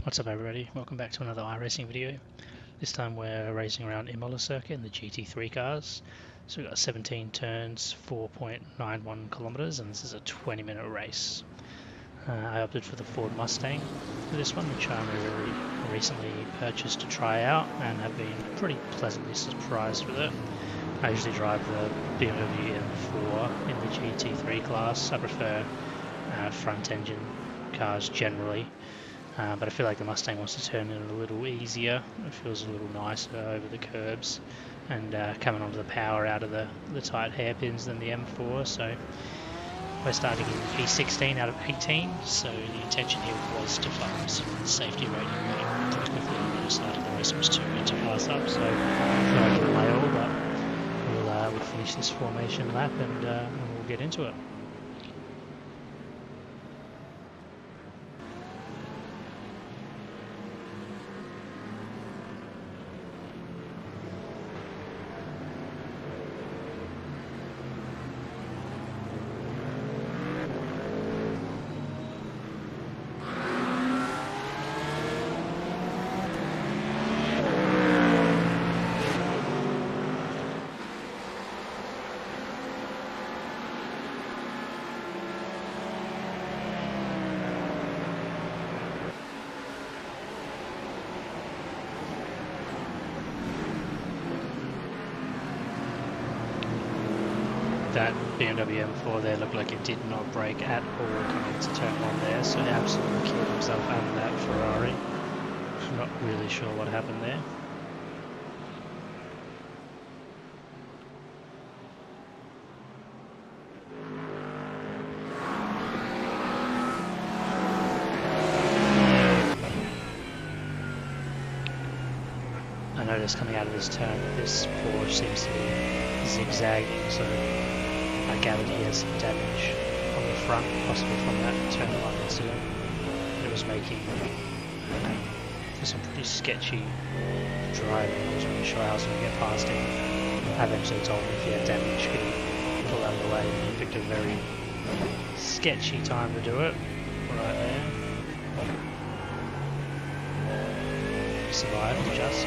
What's up everybody, welcome back to another iRacing video. This time we're racing around Imola circuit in the GT3 cars. So we've got 17 turns, 4.91 kilometers, and this is a 20-minute race. I opted for the Ford Mustang for this one, which I really recently purchased to try out and have been pretty pleasantly surprised with it. I usually drive the BMW M4 in the GT3 class. I prefer front engine cars generally. But I feel like the Mustang wants to turn in a little easier. It feels a little nicer over the curbs and coming onto the power out of the tight hairpins than the M4. So we're starting in P16 out of 18. So the intention here was to find some safety rating pretty quickly. When I started the race, it was too good to pass up. So I feel like I give it my all, but we'll finish this formation lap and we'll get into it. That BMW M4 there looked like it did not brake at all coming into turn 1 there, so he absolutely killed himself and that Ferrari. I'm not really sure what happened there. I noticed coming out of this turn that this Porsche seems to be zigzagging, so I gathered he has some damage on the front, possibly from that turn 1 incident. It was making for some pretty sketchy driving. I wasn't really sure how I was going to get past him. I eventually told him if he had damage, could he pull out of the way, and he picked a very sketchy time to do it, right there. Survived just.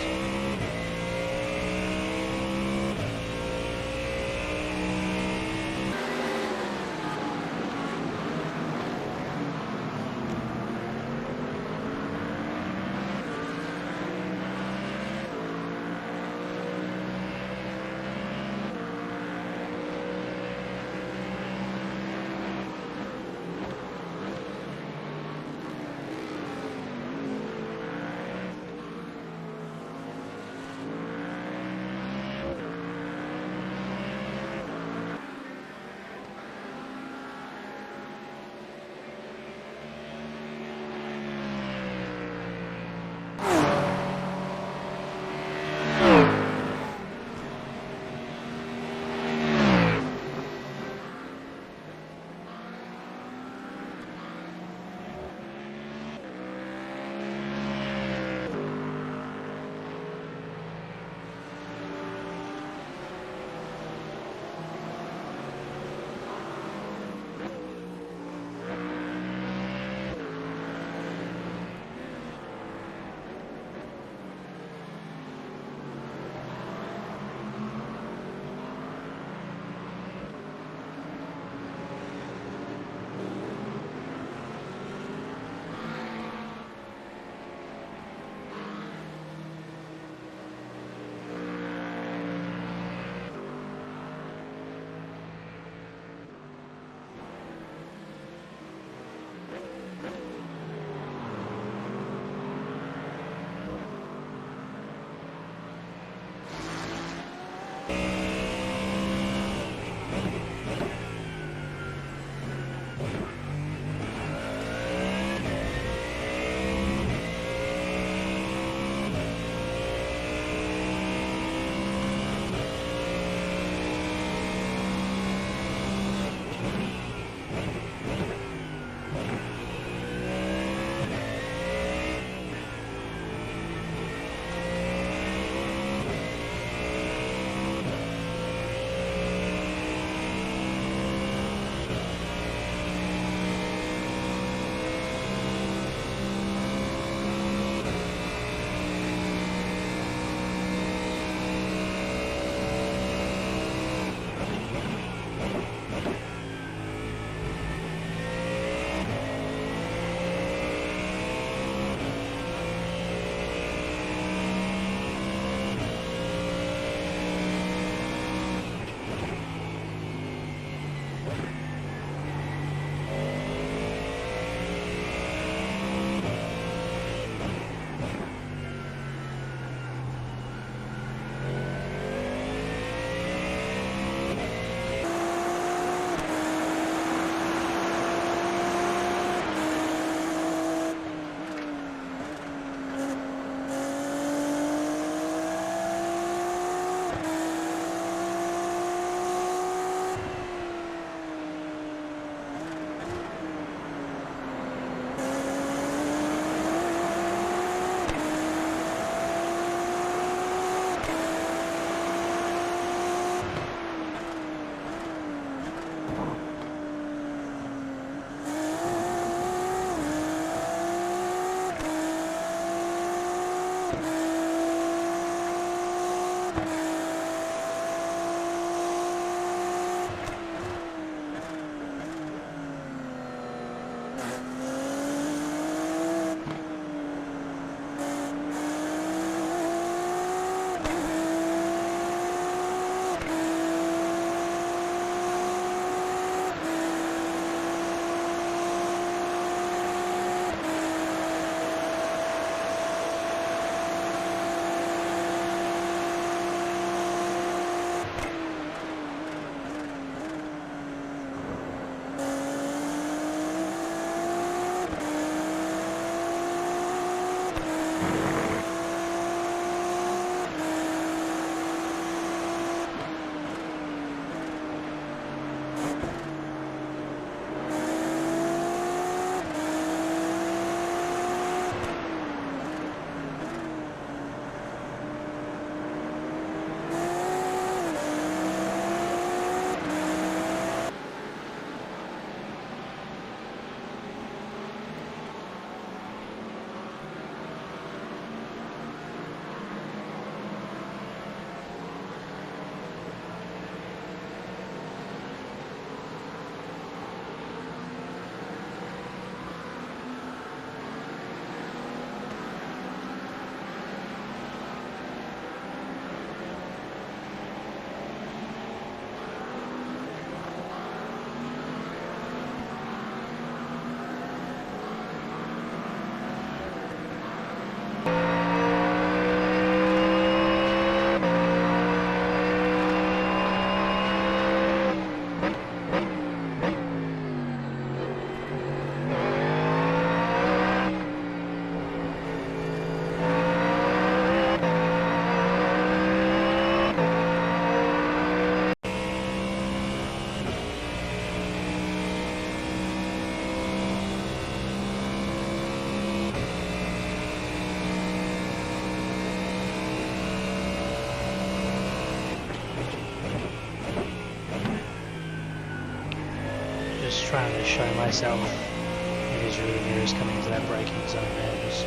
just trying to show myself in his rear mirrors coming into that braking zone there, just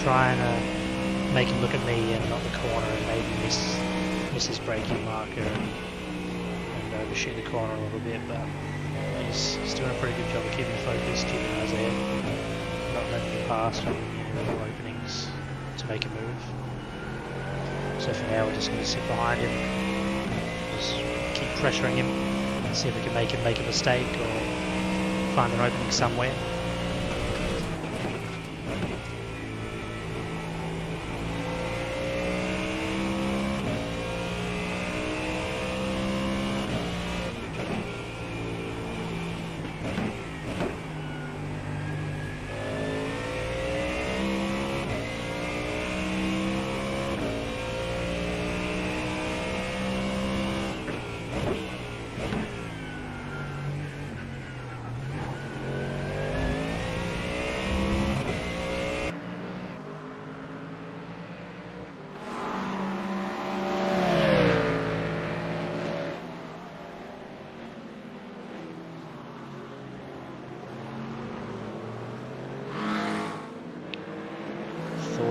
trying to make him look at me and not the corner and maybe miss his braking marker and overshoot the corner a little bit, but he's doing a pretty good job of keeping focused, keeping eyes ahead, not letting me pass when little openings to make a move. So for now we're just going to sit behind him, just keep pressuring him, and see if we can make him make a mistake or find an opening somewhere.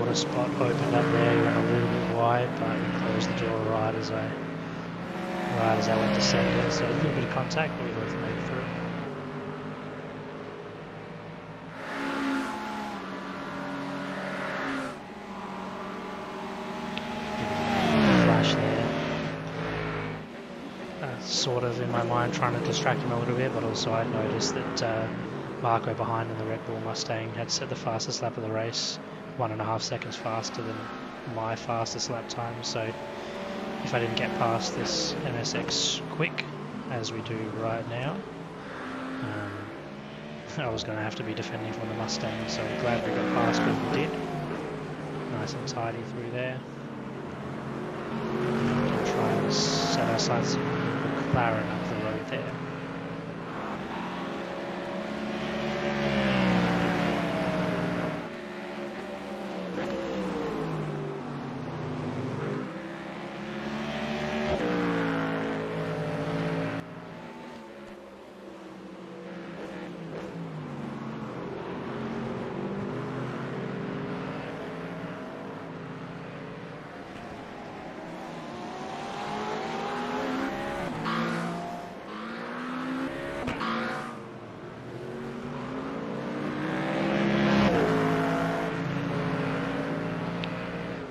A spot opened up there, he went a little bit wide, but he closed the door right as I went to centre, so a little bit of contact, but we both made it through. Flash there. Sort of in my mind trying to distract him a little bit, but also I noticed that Marco behind in the Red Bull Mustang had set the fastest lap of the race, 1.5 seconds faster than my fastest lap time, so if I didn't get past this NSX quick, as we do right now, I was going to have to be defending from the Mustang, so glad we got past what we did. Nice and tidy through there. We'll try and set our sights on the McLaren up the road there.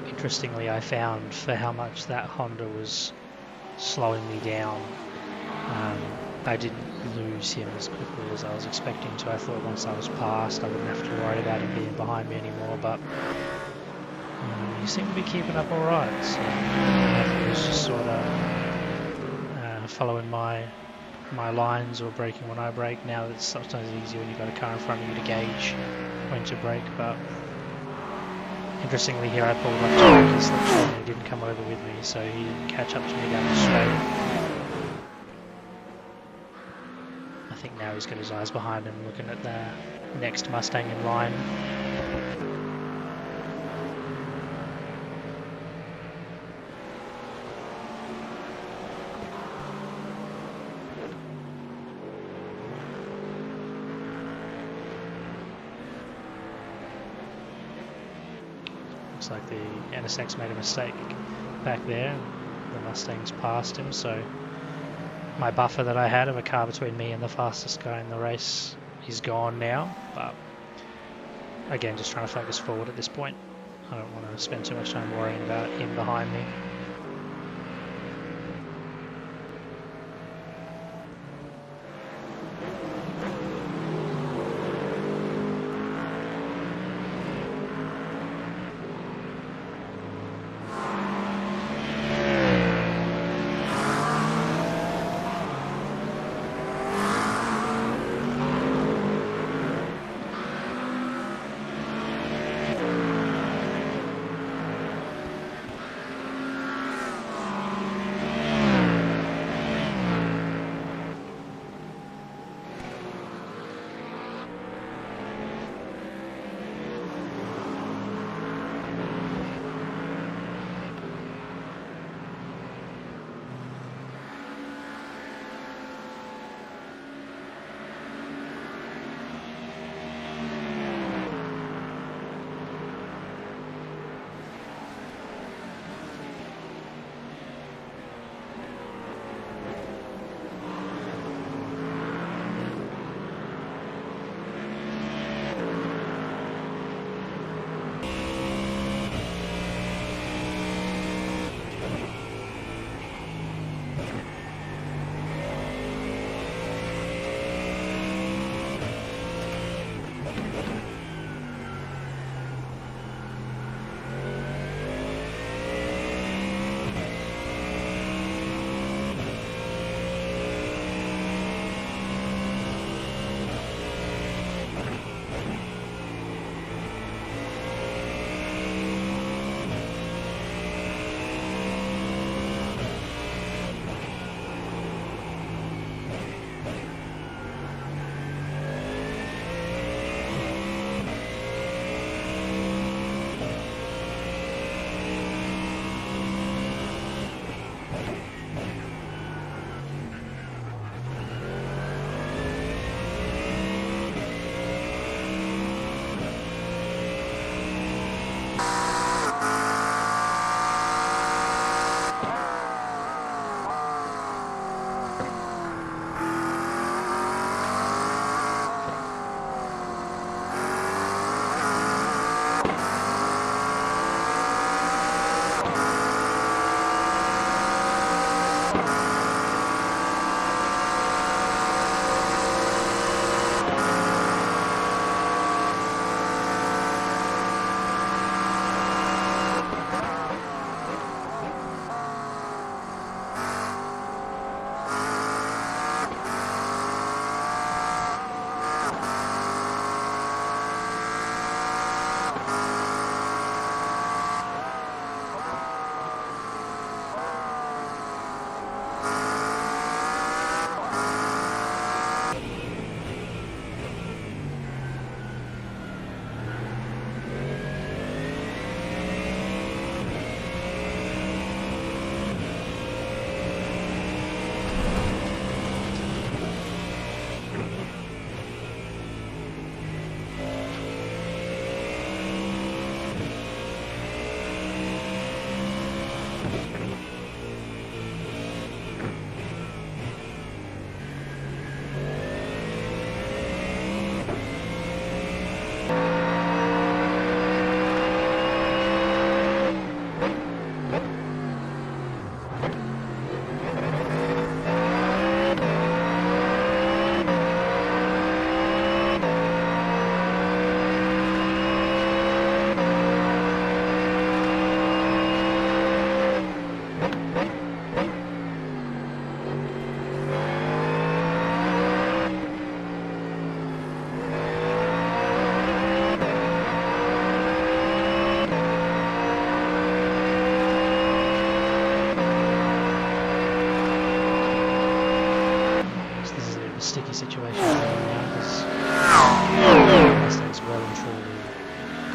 Interestingly, I found for how much that Honda was slowing me down, I didn't lose him as quickly as I was expecting to. I thought once I was past I wouldn't have to worry about him being behind me anymore, but he seemed to be keeping up alright, so I was just sort of following my lines or braking when I brake. Now it's sometimes easier when you've got a car in front of you to gauge when to brake, but interestingly here I pulled up to his slipstream and he didn't come over with me, so he didn't catch up to me down the straight. I think now he's got his eyes behind him looking at the next Mustang in line. Looks like the NSX made a mistake back there. The Mustang's passed him, so my buffer that I had of a car between me and the fastest guy in the race is gone now. But again, just trying to focus forward at this point. I don't want to spend too much time worrying about him behind me.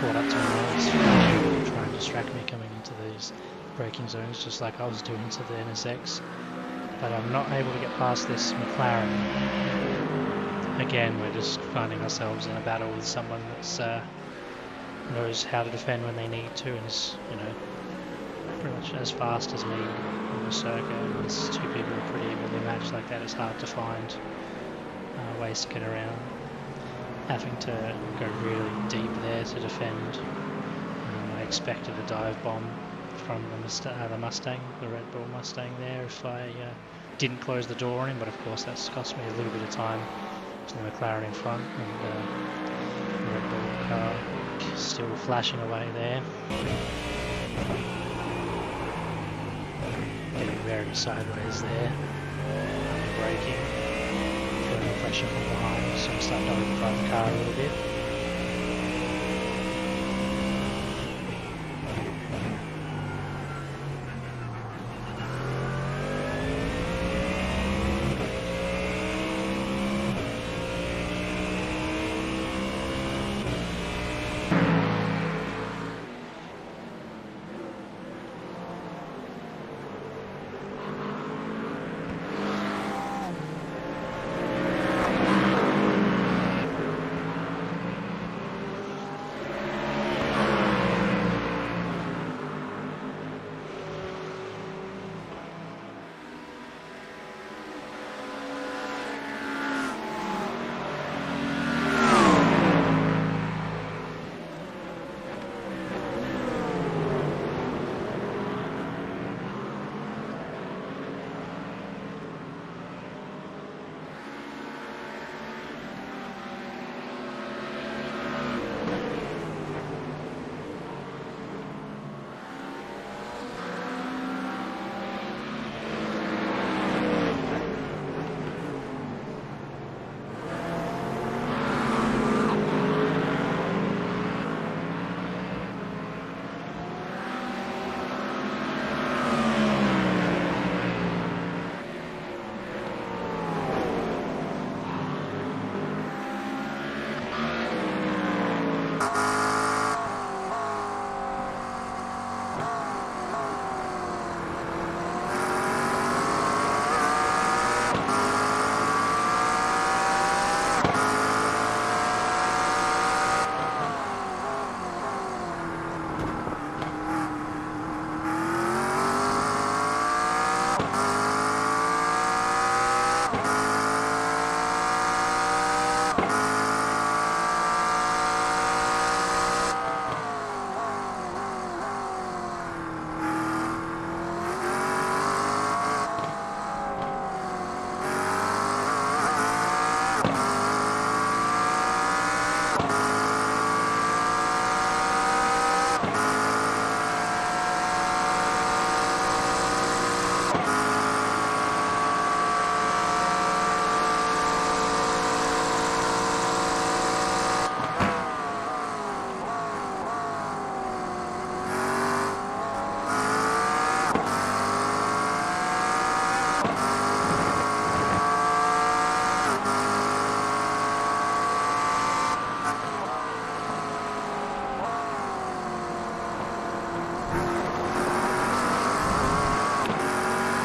caught up to me. It's trying to distract me coming into these braking zones, just like I was doing to the NSX. But I'm not able to get past this McLaren. Again, we're just finding ourselves in a battle with someone that knows how to defend when they need to, and is, you know, pretty much as fast as me on the circuit. And these two people are pretty evenly matched like that. It's hard to find ways to get around. Having to go really deep there to defend. I expected a dive bomb from the Mustang, the Red Bull Mustang there, if I didn't close the door on him, but of course that's cost me a little bit of time to the McLaren in front, and the Red Bull car still flashing away there. Getting very sideways there, braking, feeling pressure from behind, so I'm starting to overdrive the car a little bit.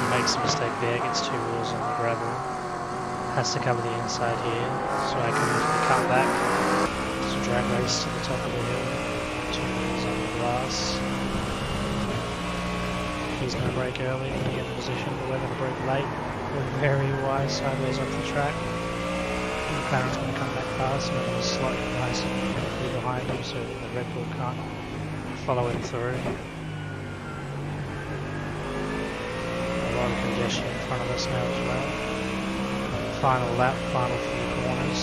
Makes a mistake there, gets two wheels on the gravel, has to cover the inside here, so I can cut back, so drag race to the top of the hill, two wheels on the glass. He's going to brake early when we get in position, but we're going to brake late. We're very wide sideways off the track. McLaren's going to come back fast, and we're going to slot nice and behind him so the Red Bull can't follow him through. Congestion in front of us now as well. Final lap, final few corners.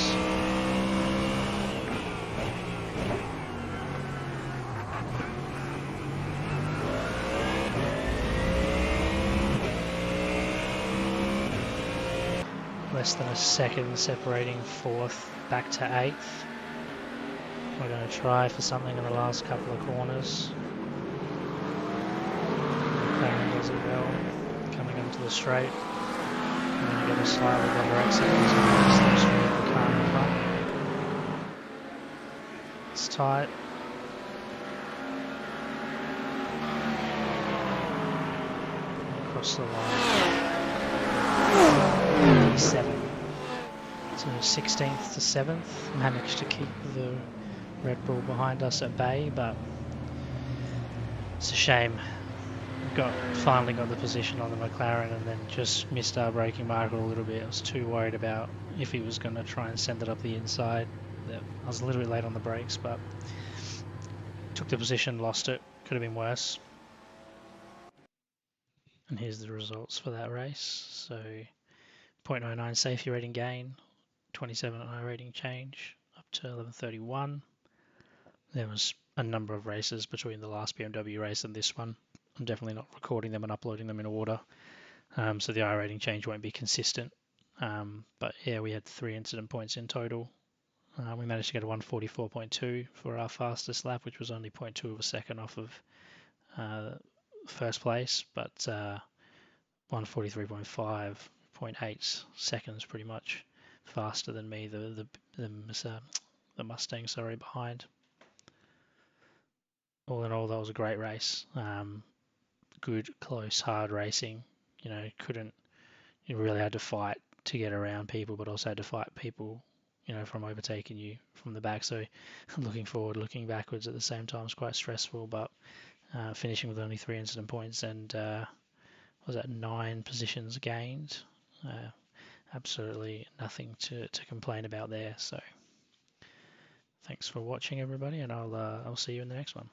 Less than a second separating fourth back to eighth. We're going to try for something in the last couple of corners. McLaren does it well. Coming into the straight, and then you get a slightly better exit. He's going to step straight at the car in front. It's tight. crossed the line P7. So 16th to 7th, managed to keep the Red Bull behind us at bay, but it's a shame. Finally got the position on the McLaren and then just missed our braking marker a little bit. I was too worried about if he was going to try and send it up the inside. I was a little bit late on the brakes, but took the position, lost it. Could have been worse. And here's the results for that race. So 0.09 safety rating gain, 27 I rating change, up to 11:31. There was a number of races between the last BMW race and this one. I'm definitely not recording them and uploading them in order, so the I rating change won't be consistent. But yeah, we had 3 incident points in total. We managed to get a 144.2 for our fastest lap, which was only 0.2 of a second off of first place, but 143.5, 0.8 seconds pretty much faster than me, the Mustang, behind. All in all, that was a great race. Good, close, hard racing. You really had to fight to get around people, but also had to fight people, from overtaking you from the back. So looking forward, looking backwards at the same time is quite stressful, but finishing with only 3 incident points and was that 9 positions gained? Absolutely nothing to complain about there. So thanks for watching, everybody, and I'll see you in the next one.